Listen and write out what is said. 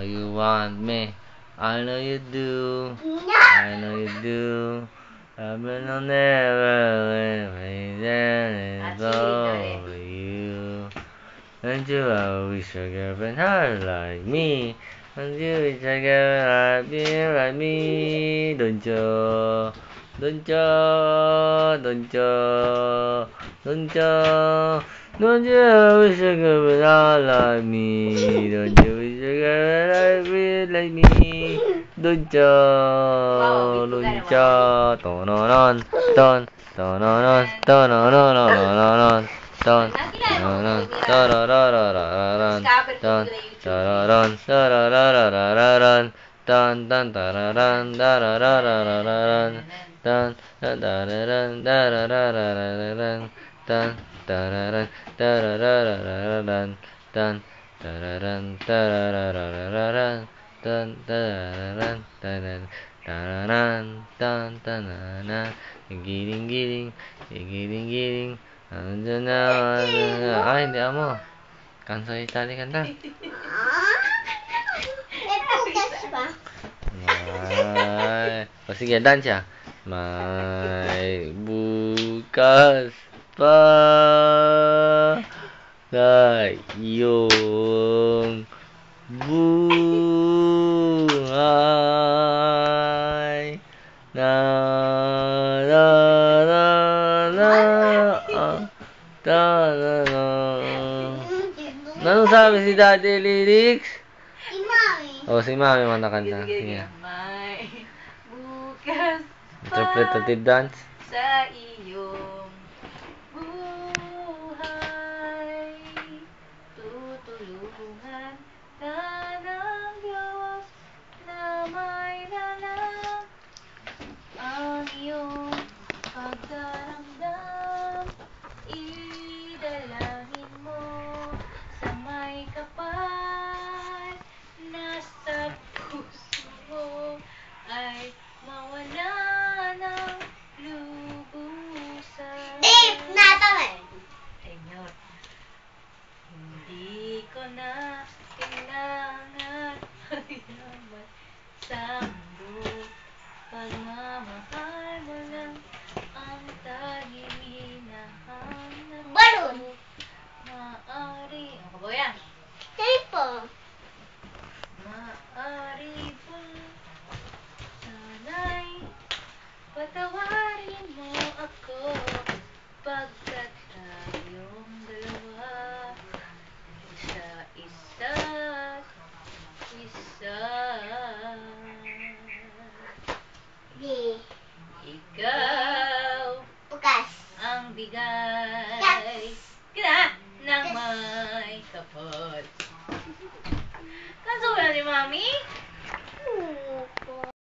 you want me. I know you do. I know you do. I will never let me down. It's over you. Don't you wish a girlfriend hard like me? Don't you wish a girl like me? Don't you? Don't you? Don't you? Don't you? Don't you wish a girlfriend hard like me? Don't you wish a girl like me? Don't you? Don't you? Tononon, ton, tononon, tononon, ton, tononon, tarararararan, ton, tararan, tarararararan, ton, ton, tararan, tarararararan, ton, tararan, tarararararan, ton, tararan, tarararararan, ton, tararan, tarararararan, ton, tararan, tararan, tararan, ton, tananan, giling-giling, giling-giling. Andyan na. Ay, hindi mo. Kansay tali kanta. May bukas pa. O sige, dance siya. May bukas pa ngayong buhay na na na na Anong sabi si Daddy Lyrics? Si Mami. Si Mami man nakanta. Sige. May bukas Interpretative dance. sa iyong buhay. Tutulungan ka ng Diyos na may lalang ang iyong pagdaramdam. Idalangin mo sa may kapal na sa puso mo ay mawala ng lubusan. Dave, natamad. Senyor, hindi ko na kailangan magyaman sa mundo. Pagmamahal mo lang ang tanging hinahanap ko. Balon. Maaari, ano ka ba yan? Tipo. Maaari ba sana'y patawarin mo ako pagkat tayong dalawa isa-isa't isa. Di. Ikaw Bukas. ang bigay Yes. ka ng may kapal. Kanso wala ni Mami?